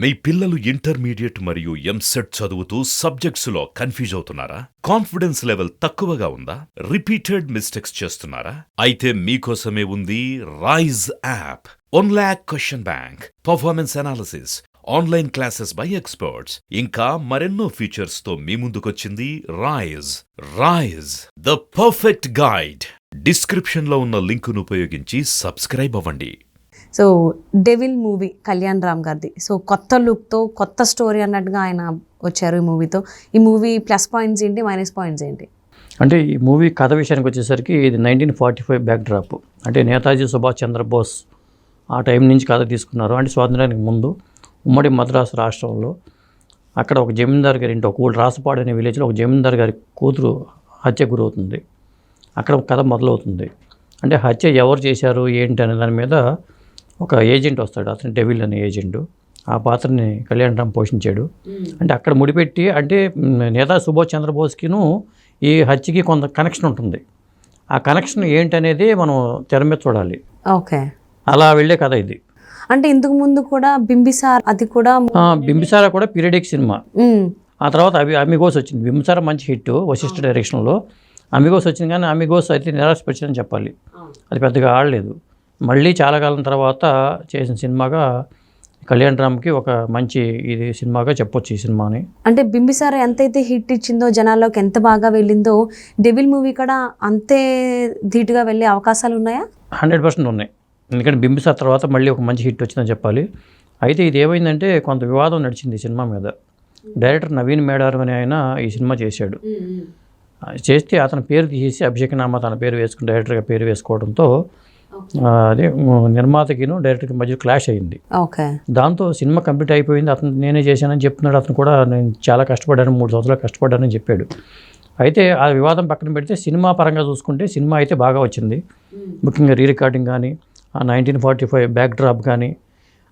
మీ పిల్లలు ఇంటర్మీడియట్ మరియు ఎంసెట్ చదువుతూ సబ్జెక్ట్స్లో కన్ఫ్యూజ్ అవుతున్నారా? కాన్ఫిడెన్స్ లెవెల్ తక్కువగా ఉందా? రిపీటెడ్ మిస్టేక్స్ చేస్తున్నారా? అయితే మీకోసమే ఉంది Rise app. 1 lakh question bank, performance analysis, online classes by experts, ఇంకా మరెన్నో ఫీచర్స్ తో మీ ముందుకొచ్చింది Rise the perfect guide. Description లో ఉన్న లింకును ఉపయోగించి సబ్స్క్రైబ్ అవ్వండి. So Devil movie Kalyan Ram గారిది. సో కొత్త లుక్తో కొత్త స్టోరీ అన్నట్టుగా ఆయన వచ్చారు ఈ మూవీతో. ఈ మూవీ ప్లస్ పాయింట్స్ ఏంటి, మైనస్ పాయింట్స్ ఏంటి? అంటే ఈ మూవీ కథ విషయానికి వచ్చేసరికి ఇది 1945 బ్యాక్ డ్రాప్. అంటే నేతాజీ సుభాష్ చంద్రబోస్ ఆ టైం నుంచి కథ తీసుకున్నారు. అంటే స్వాతంత్రానికి ముందు ఉమ్మడి మద్రాసు రాష్ట్రంలో అక్కడ ఒక జమీందార్ గారి ఇంటి, ఒక ఊళ్ళు రాసపాడు అనే విలేజ్లో ఒక జమీందార్ గారి కూతురు హత్య గురవుతుంది. అక్కడ కథ మొదలవుతుంది. అంటే హత్య ఎవరు చేశారు ఏంటి అనే దాని మీద ఒక ఏజెంట్ వస్తాడు, అతను డెవిల్ అనే ఏజెంటు. ఆ పాత్రని కళ్యాణ్ రామ్ పోషించాడు. అంటే అక్కడ ముడిపెట్టి, అంటే నేతాజీ సుభాష్ చంద్రబోస్కిను ఈ హత్యకి కొంత కనెక్షన్ ఉంటుంది. ఆ కనెక్షన్ ఏంటనేది మనం తెర మీద చూడాలి. ఓకే, అలా వెళ్ళే కథ ఇది. అంటే ఇంతకు ముందు కూడా బింబిసార్, అది కూడా బింబిసార కూడా పీరియడిక్ సినిమా. ఆ తర్వాత అమిగోస్ వచ్చింది. బింబిసార మంచి హిట్ వశిష్ఠ డైరెక్షన్లో. అమిగోస్ వచ్చింది, కానీ అమిగోస్ అయితే నిరాశపరిచిందని చెప్పాలి. అది పెద్దగా ఆడలేదు. మళ్ళీ చాలా కాలం తర్వాత చేసిన సినిమాగా కళ్యాణ్ రామ్కి ఒక మంచి ఇది సినిమాగా చెప్పొచ్చు ఈ సినిమాని. అంటే బింబిసార ఎంతైతే హిట్ ఇచ్చిందో, జనాల్లోకి ఎంత బాగా వెళ్ళిందో, డెవిల్ మూవీ కూడా అంతే ధీటుగా వెళ్ళే అవకాశాలు ఉన్నాయా? 100% ఉన్నాయి. ఎందుకంటే బింబిసార్ తర్వాత మళ్ళీ ఒక మంచి హిట్ వచ్చిందని చెప్పాలి. అయితే ఇది ఏమైందంటే కొంత వివాదం నడిచింది ఈ సినిమా మీద. డైరెక్టర్ నవీన్ మేడారం అనే ఆయన ఈ సినిమా చేశాడు. చేస్తే అతని పేరు తీసేసి అభిషేక్ నామా తన పేరు వేసుకుని డైరెక్టర్గా పేరు వేసుకోవడంతో అదే నిర్మాతకిను డైరెక్టర్కి మధ్య క్లాష్ అయ్యింది. దాంతో సినిమా కంప్లీట్ అయిపోయింది. అతను నేనే చేశానని చెప్తున్నాడు. అతను కూడా నేను చాలా కష్టపడ్డాను, 3 సంవత్సరాలు కష్టపడ్డానని చెప్పాడు. అయితే ఆ వివాదం పక్కన పెడితే సినిమా పరంగా చూసుకుంటే సినిమా అయితే బాగా వచ్చింది. ముఖ్యంగా రీ రికార్డింగ్ కానీ, ఆ 1945 బ్యాక్ డ్రాప్ కానీ,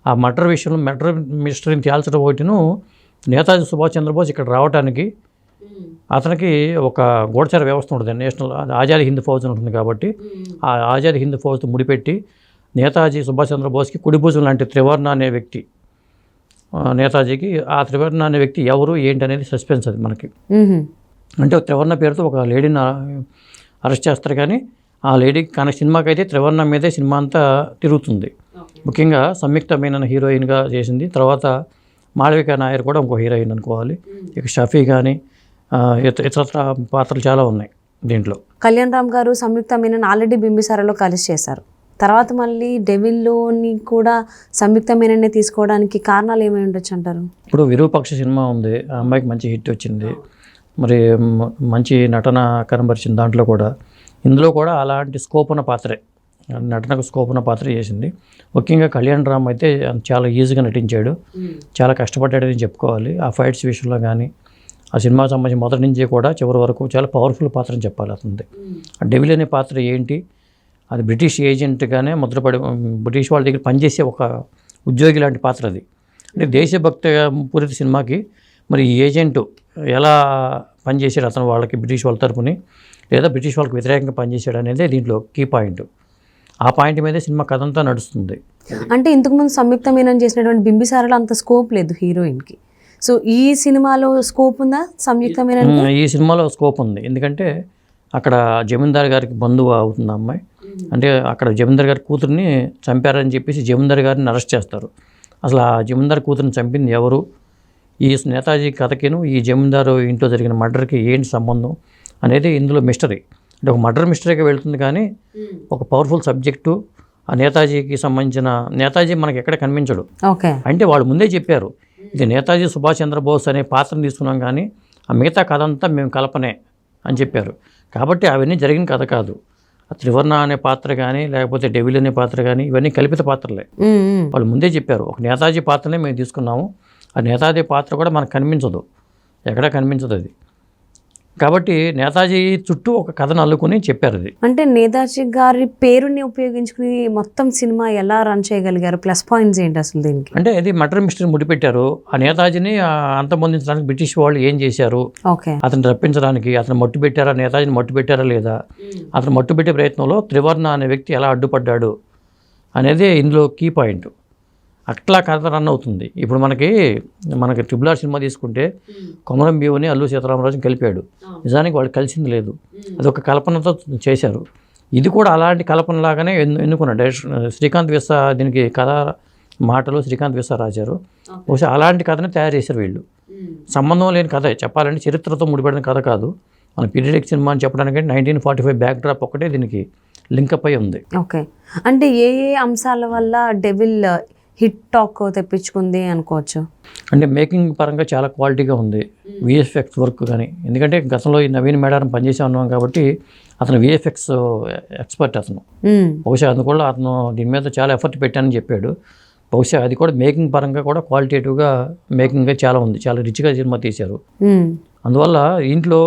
ఆ మర్డర్ విషయంలో మర్డర్ మిస్టరీని తేల్చడం ఒకటిను, నేతాజీ సుభాష్ చంద్రబోస్ ఇక్కడ రావడానికి అతనికి ఒక గూఢచార వ్యవస్థ ఉంటుంది, నేషనల్ ఆజాదీ హింద్ ఫౌజ్ ఉంటుంది. కాబట్టి ఆ ఆజాదీ హింద్ ఫౌజ్తో ముడిపెట్టి నేతాజీ సుభాష్ చంద్రబోస్కి కుడిభుజం లాంటి త్రివర్ణ అనే వ్యక్తి నేతాజీకి, ఆ త్రివర్ణ అనే వ్యక్తి ఎవరు ఏంటి అనేది సస్పెన్స్ అది మనకి. అంటే త్రివర్ణ పేరుతో ఒక లేడీని అరెస్ట్ చేస్తారు, కానీ ఆ లేడీ సినిమాకి అయితే త్రివర్ణ మీదే సినిమా అంతా తిరుగుతుంది. ముఖ్యంగా సంయుక్త మీనన్ హీరోయిన్గా చేసింది. తర్వాత మాళవిక నాయర్ కూడా ఇంకో హీరోయిన్ అనుకోవాలి. ఇక షఫీ కానీ ఇతర పాత్రలు చాలా ఉన్నాయి దీంట్లో. కళ్యాణ్ రామ్ గారు సంయుక్త మీనన్ ఆల్రెడీ బింబిసారలో కలిసి చేశారు. తర్వాత మళ్ళీ డెవిల్లోని కూడా సంయుక్త మీనన్నే తీసుకోవడానికి కారణాలు ఏమై ఉండొచ్చు అంటారు? ఇప్పుడు విరూపాక్ష సినిమా ఉంది, ఆ అమ్మాయికి మంచి హిట్ వచ్చింది, మరి మంచి నటన కనబరిచింది దాంట్లో కూడా. ఇందులో కూడా అలాంటి స్కోప్ ఉన్న పాత్రే, నటనకు స్కోప్ ఉన్న పాత్ర చేసింది. ముఖ్యంగా కళ్యాణ్ రామ్ అయితే చాలా ఈజీగా నటించాడు, చాలా కష్టపడ్డాడని చెప్పుకోవాలి. ఆ ఫైట్స్ విషయంలో కానీ, ఆ సినిమాకి సంబంధించి మొదటి నుంచి కూడా చివరి వరకు చాలా పవర్ఫుల్ పాత్ర అని చెప్పాలి అతనిది. ఆ డెవిల్ అనే పాత్ర ఏంటి, అది బ్రిటిష్ ఏజెంట్గానే ముద్రపడి బ్రిటిష్ వాళ్ళ దగ్గర పనిచేసే ఒక ఉద్యోగి లాంటి పాత్ర అది. అంటే దేశభక్తి పూరిత సినిమాకి మరి ఈ ఏజెంటు ఎలా పనిచేసాడు అతను వాళ్ళకి, బ్రిటిష్ వాళ్ళ తరపుని లేదా బ్రిటిష్ వాళ్ళకి వ్యతిరేకంగా పనిచేశాడు అనేది దీంట్లో కీ పాయింట్. ఆ పాయింట్ మీదే సినిమా కథ అంతా నడుస్తుంది. అంటే ఇంతకుముందు సంయుక్త మీనన్ చేసినటువంటి బింబిసారలో అంత స్కోప్ లేదు హీరోయిన్కి. సో ఈ సినిమాలో స్కోప్ ఉందా సంయుక్త మీనన్? ఈ సినిమాలో స్కోప్ ఉంది. ఎందుకంటే అక్కడ జమీందార్ గారికి బంధువు అవుతుంది అమ్మాయి. అంటే అక్కడ జమీందార్ గారి కూతుర్ని చంపారని చెప్పేసి జమీందార్ గారిని అరెస్ట్ చేస్తారు. అసలు ఆ జమీందార్ కూతురిని చంపింది ఎవరు, ఈ నేతాజీ కథకిను ఈ జమీందారు ఇంట్లో జరిగిన మర్డర్కి ఏంటి సంబంధం అనేది ఇందులో మిస్టరీ. అంటే ఒక మర్డర్ మిస్టరీగా వెళ్తుంది, కానీ ఒక పవర్ఫుల్ సబ్జెక్టు. ఆ నేతాజీకి సంబంధించిన నేతాజీ మనకి ఎక్కడ కనిపించడు. అంటే వాళ్ళు ముందే చెప్పారు, ఇది నేతాజీ సుభాష్ చంద్రబోస్ అనే పాత్రను తీసుకున్నాం, కానీ ఆ మిగతా కథ అంతా మేము కల్పనే అని చెప్పారు. కాబట్టి అవన్నీ జరిగిన కథ కాదు. ఆ త్రివర్ణ అనే పాత్ర కానీ, లేకపోతే డెవిల్ అనే పాత్ర కానీ, ఇవన్నీ కల్పిత పాత్రలే. వాళ్ళు ముందే చెప్పారు, ఒక నేతాజీ పాత్రనే మేము తీసుకున్నాము, ఆ నేతాజీ పాత్ర కూడా మనకు కనిపించదు, ఎక్కడా కనిపించదు అది. కాబట్టి నేతాజీ చుట్టూ ఒక కథను అల్లుకుని చెప్పారు అది. అంటే నేతాజీ గారి పేరుని ఉపయోగించుకుని మొత్తం సినిమా ఎలా రన్ చేయగలిగారు? ప్లస్ పాయింట్స్ ఏంటి అసలు దీనికి? అంటే ఇది మర్డర్ మిస్టరీ ముడిపెట్టారు. ఆ నేతాజీని అంతమొందించడానికి బ్రిటిష్ వాళ్ళు ఏం చేశారు, అతను రప్పించడానికి అతను మట్టు పెట్టారా, నేతాజీని మట్టు పెట్టారా లేదా, అతను మట్టు పెట్టే ప్రయత్నంలో త్రివర్ణ అనే వ్యక్తి ఎలా అడ్డుపడ్డాడు అనేది ఇందులో కీ పాయింట్. అట్లా కథ రన్ అవుతుంది. ఇప్పుడు మనకి ట్రిపుల్ ఆర్ సినిమా తీసుకుంటే కొమరం భీముని అల్లు సీతారామరాజు కలిపాడు. నిజానికి వాళ్ళు కలిసింది లేదు, అదొక కల్పనతో చేశారు. ఇది కూడా అలాంటి కల్పనలాగానే ఎన్నుకున్నాడు డైరెక్టర్ శ్రీకాంత్ విసా. దీనికి కథ మాటలు శ్రీకాంత్ విసా రాశారు. బహుశా అలాంటి కథనే తయారు చేశారు వీళ్ళు. సంబంధం లేని కథ, చెప్పాలంటే చరిత్రతో ముడిపడిన కథ కాదు. మన పీరియడిక్ సినిమా అని చెప్పడానికి 1945 బ్యాక్ డ్రాప్ ఒకటే దీనికి లింకప్ అయి ఉంది. ఓకే, అంటే ఏ అంశాల వల్ల డెవిల్ హిట్ టాక్ తెప్పించుకుంది అనుకోవచ్చు? అంటే మేకింగ్ పరంగా చాలా క్వాలిటీగా ఉంది. విఎఫ్ఎక్స్ వర్క్ కానీ, ఎందుకంటే గతంలో ఈ నవీన్ మేడారం పనిచేసే ఉన్నాం కాబట్టి అతను విఎఫ్ఎక్స్ ఎక్స్పర్ట్ అతను. బహుశా అందువల్ల అతను దీని మీద చాలా ఎఫర్ట్ పెట్టానని చెప్పాడు. బహుశా అది కూడా మేకింగ్ పరంగా కూడా క్వాలిటేటివ్గా మేకింగ్గా చాలా ఉంది, చాలా రిచ్గా సినిమా తీశారు. అందువల్ల ఇంట్లో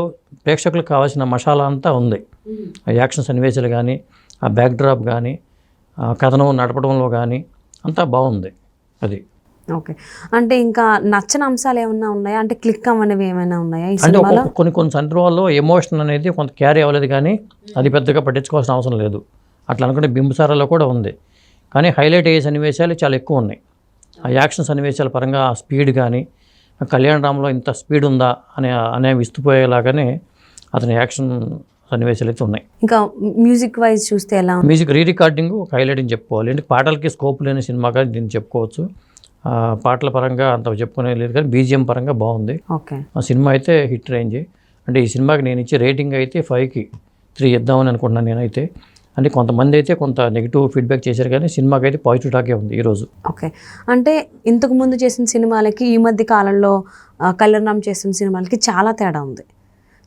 ప్రేక్షకులకు కావాల్సిన మసాలా అంతా ఉంది. ఆ యాక్షన్ సన్నివేశాలు కానీ, ఆ బ్యాక్ డ్రాప్ కానీ, ఆ కథనం నడపడంలో కానీ అంతా బాగుంది. అది ఓకే, అంటే ఇంకా నచ్చని అంశాలు ఏమైనా ఉన్నాయా? అంటే క్లిక్ అవ్వనివి ఏమైనా ఉన్నాయా ఈ అంటే సినిమాలో? కొన్ని సందర్భాల్లో ఎమోషన్ అనేది కొంత క్యారీ అవ్వలేదు, కానీ అది పెద్దగా పట్టించుకోవాల్సిన అవసరం లేదు. అట్లా అనుకుంటే బింబిసారాలో కూడా ఉంది, కానీ హైలైట్ అయ్యే సన్నివేశాలు చాలా ఎక్కువ ఉన్నాయి. ఆ యాక్షన్ సన్నివేశాల పరంగా ఆ స్పీడ్ కానీ, కళ్యాణ్ రామ్లో ఇంత స్పీడ్ ఉందా అనే విస్తుపోయేలాగానే అతని యాక్షన్ సన్నివేశాలు అయితే ఉన్నాయి. ఇంకా మ్యూజిక్ వైజ్ చూస్తే ఎలా ఉంది? మ్యూజిక్ రికార్డింగ్ ఒక హైలైట్ అని చెప్పుకోవాలి. అంటే పాటలకి స్కోప్ లేని సినిమాగా దీన్ని చెప్పుకోవచ్చు. పాటల పరంగా అంత చెప్పుకునే లేదు, కానీ బీజిఎం పరంగా బాగుంది. ఓకే, ఆ సినిమా అయితే హిట్ రేంజ్. అంటే ఈ సినిమాకి నేను ఇచ్చే రేటింగ్ అయితే 5కి 3 ఇద్దామని అనుకుంటున్నాను నేనైతే. అంటే కొంతమంది అయితే కొంత నెగిటివ్ ఫీడ్బ్యాక్ చేశారు, కానీ సినిమాకి అయితే పాజిటివ్ టాకే ఉంది ఈరోజు. ఓకే, అంటే ఇంతకు ముందు చేసిన సినిమాలకి ఈ మధ్య కాలంలో కళ్యాణ్ రామ్ చేసిన సినిమాలకి చాలా తేడా ఉంది.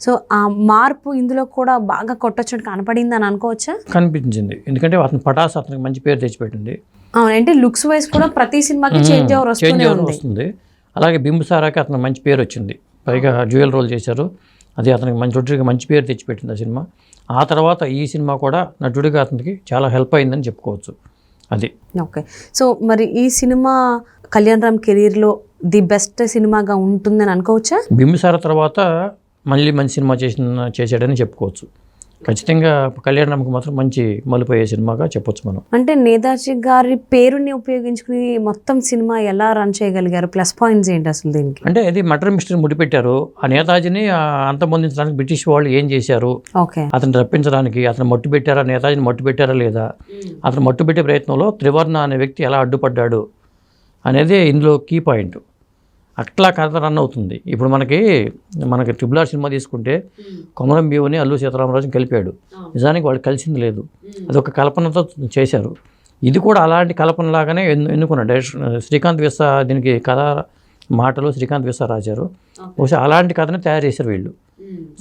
సో ఆ మార్పు ఇందులో కూడా బాగా కొట్టొచ్చినట్టు కనపడింది అని అనుకోవచ్చా? కనిపించింది, ఎందుకంటే అతను పటాస్ అతనికి మంచి పేరు తెచ్చిపెట్టింది. అవునంటే లుక్స్ వైజ్ కూడా ప్రతి సినిమాకి చేంజ్ ఓవర్ వస్తుంది. అలాగే బింబిసారాకి అతనికి మంచి పేరు వచ్చింది, పైగా డ్యూయల్ రోల్ చేశారు. అది అతనికి నటుడిగా మంచి పేరు తెచ్చిపెట్టింది ఆ సినిమా. ఆ తర్వాత ఈ సినిమా కూడా నటుడిగా అతనికి చాలా హెల్ప్ అయిందని చెప్పుకోవచ్చు. అది ఓకే, సో మరి ఈ సినిమా కళ్యాణ్ రామ్ కెరీర్లో ది బెస్ట్ సినిమాగా ఉంటుందని అనుకోవచ్చా? బింబిసార తర్వాత మళ్ళీ మంచి సినిమా చేశాడని చెప్పుకోవచ్చు. ఖచ్చితంగా కళ్యాణ్ రామ్కి మాత్రం మంచి మలుపోయే సినిమాగా చెప్పొచ్చు మనం. అంటే నేతాజీ గారి పేరుని ఉపయోగించుకుని మొత్తం సినిమా ఎలా రన్ చేయగలిగారు? ప్లస్ పాయింట్స్ ఏంటి అసలు దీనికి? అంటే అది మర్డర్ మిస్టరీ ముడిపెట్టారు. ఆ నేతాజీని అంతమొందించడానికి బ్రిటిష్ వాళ్ళు ఏం చేశారు, ఓకే, అతను రప్పించడానికి అతను మట్టు పెట్టారా, నేతాజీని మట్టు పెట్టారా లేదా, అతను మట్టు పెట్టే ప్రయత్నంలో త్రివర్ణ అనే వ్యక్తి ఎలా అడ్డుపడ్డాడు అనేది ఇందులో కీ పాయింట్. అట్లా కథ రన్ అవుతుంది. ఇప్పుడు మనకి ట్రిపుల్ ఆర్ సినిమా తీసుకుంటే కొమరం భీముని అల్లు సీతారామరాజు కలిపాడు. నిజానికి వాళ్ళు కలిసింది లేదు, అదొక కల్పనతో చేశారు. ఇది కూడా అలాంటి కల్పనలాగానే ఎన్నుకున్నాడు డైరెక్టర్ శ్రీకాంత్ విసా. దీనికి కథ మాటలు శ్రీకాంత్ విసా రాశారు. బహుశా అలాంటి కథనే తయారు చేశారు వీళ్ళు.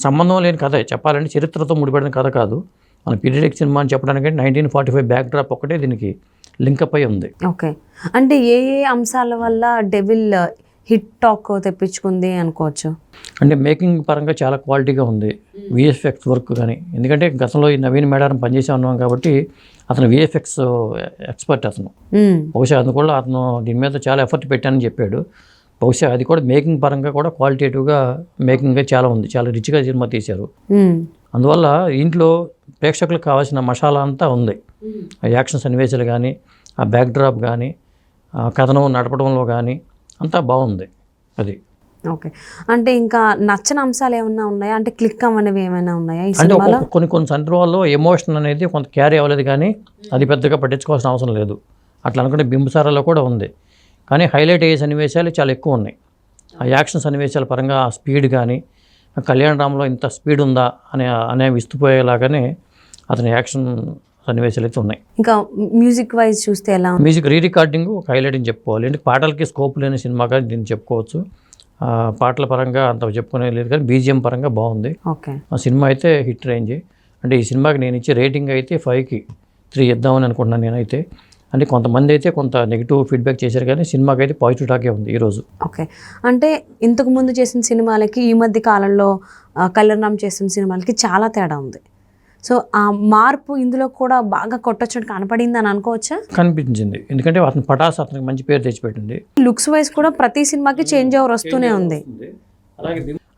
సంబంధం లేని కథ, చెప్పాలంటే చరిత్రతో ముడిపడిన కథ కాదు. మన పీరియడిక్ సినిమా అని చెప్పడానికి 1945 బ్యాక్ డ్రాప్ ఒకటే దీనికి లింకప్ అయి ఉంది. ఓకే, అంటే ఏ అంశాల వల్ల డెవిల్ హిట్ టాక్ తెప్పించుకుంది అనుకోవచ్చు? అంటే మేకింగ్ పరంగా చాలా క్వాలిటీగా ఉంది. విఎఫ్ఎక్స్ వర్క్ కానీ, ఎందుకంటే గతంలో ఈ నవీన్ మేడారం పనిచేసే ఉన్నాం కాబట్టి అతను విఎఫ్ఎక్స్ ఎక్స్పర్ట్ అతను. బహుశా అందువల్ల అతను దీని మీద చాలా ఎఫర్ట్ పెట్టానని చెప్పాడు. బహుశా అది కూడా మేకింగ్ పరంగా కూడా క్వాలిటేటివ్గా మేకింగ్గా చాలా ఉంది, చాలా రిచ్గా సినిమా తీశారు. అందువల్ల ఇంట్లో ప్రేక్షకులకు కావాల్సిన మసాలా అంతా ఉంది. ఆ యాక్షన్ సన్నివేశాలు కానీ, ఆ బ్యాక్ డ్రాప్ కానీ, ఆ కథనం నడపడంలో కానీ అంతా బాగుంది. అది ఓకే, అంటే ఇంకా నచ్చని అంశాలు ఏమైనా ఉన్నాయా? అంటే క్లిక్ అవ్వనివి ఏమైనా ఉన్నాయా ఈ అంటే సినిమాలో? కొన్ని సందర్భాల్లో ఎమోషన్ అనేది కొంత క్యారీ అవ్వలేదు, కానీ అది పెద్దగా పట్టించుకోవాల్సిన అవసరం లేదు. అట్లా అనుకుంటే బింబిసారాలో కూడా ఉంది, కానీ హైలైట్ అయ్యే సన్నివేశాలు చాలా ఎక్కువ ఉన్నాయి. ఆ యాక్షన్ సన్నివేశాల పరంగా ఆ స్పీడ్ కానీ, కళ్యాణ్ రామ్లో ఇంత స్పీడ్ ఉందా అనే విస్తుపోయేలాగానే అతని యాక్షన్ సన్నివేశాలు అయితే ఉన్నాయి. ఇంకా మ్యూజిక్ వైజ్ చూస్తే ఎలా? మ్యూజిక్ రికార్డింగ్ ఒక హైలైట్ అని చెప్పుకోవాలి. అంటే పాటలకి స్కోప్ లేని సినిమాగా దీన్ని చెప్పుకోవచ్చు. పాటల పరంగా అంత చెప్పుకునే లేదు, కానీ బీజిఎం పరంగా బాగుంది. ఓకే, ఆ సినిమా అయితే హిట్ రేంజ్. అంటే ఈ సినిమాకి నేను ఇచ్చే రేటింగ్ అయితే 5కి 3 ఇద్దామని అనుకుంటున్నాను నేనైతే. అంటే కొంతమంది అయితే కొంత నెగిటివ్ ఫీడ్బ్యాక్ చేశారు, కానీ సినిమాకి అయితే పాజిటివ్ టాకే ఉంది ఈరోజు. ఓకే, అంటే ఇంతకు ముందు చేసిన సినిమాలకి ఈ మధ్య కాలంలో కళ్యాణ్ రామ్ చేసిన సినిమాలకి చాలా తేడా ఉంది. సో ఆ మార్పు ఇందులో కూడా బాగా కొట్టొచ్చినట్టు కనపడింది అని అనుకోవచ్చా? కనిపించింది, ఎందుకంటే అతను పటాస్ అతనికి మంచి పేరు తెచ్చిపెట్టింది. లుక్స్ వైజ్ కూడా ప్రతి సినిమాకి చేంజ్ ఓవర్ వస్తూనే ఉంది.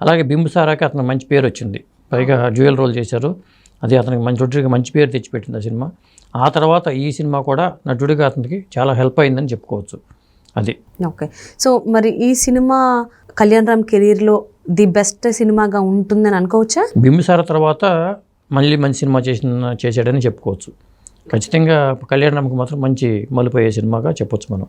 అలాగే బింబిసారాకి అతనికి మంచి పేరు వచ్చింది, పైగా డ్యూయల్ రోల్ చేశారు. అది అతనికి నటుడిగా మంచి పేరు తెచ్చిపెట్టింది ఆ సినిమా. ఆ తర్వాత ఈ సినిమా కూడా నటుడిగా అతనికి చాలా హెల్ప్ అయిందని చెప్పుకోవచ్చు. అది. ఓకే. సో మరి ఈ సినిమా కళ్యాణ్ రామ్ కెరీర్లో ది బెస్ట్ సినిమాగా ఉంటుందని అనుకోవచ్చా? బింబిసార తర్వాత మళ్ళీ మంచి సినిమా చేశాడని చెప్పుకోవచ్చు. ఖచ్చితంగా కళ్యాణ్ రామ్కి మాత్రం మంచి మలుపు అయ్యే సినిమాగా చెప్పొచ్చు మనం.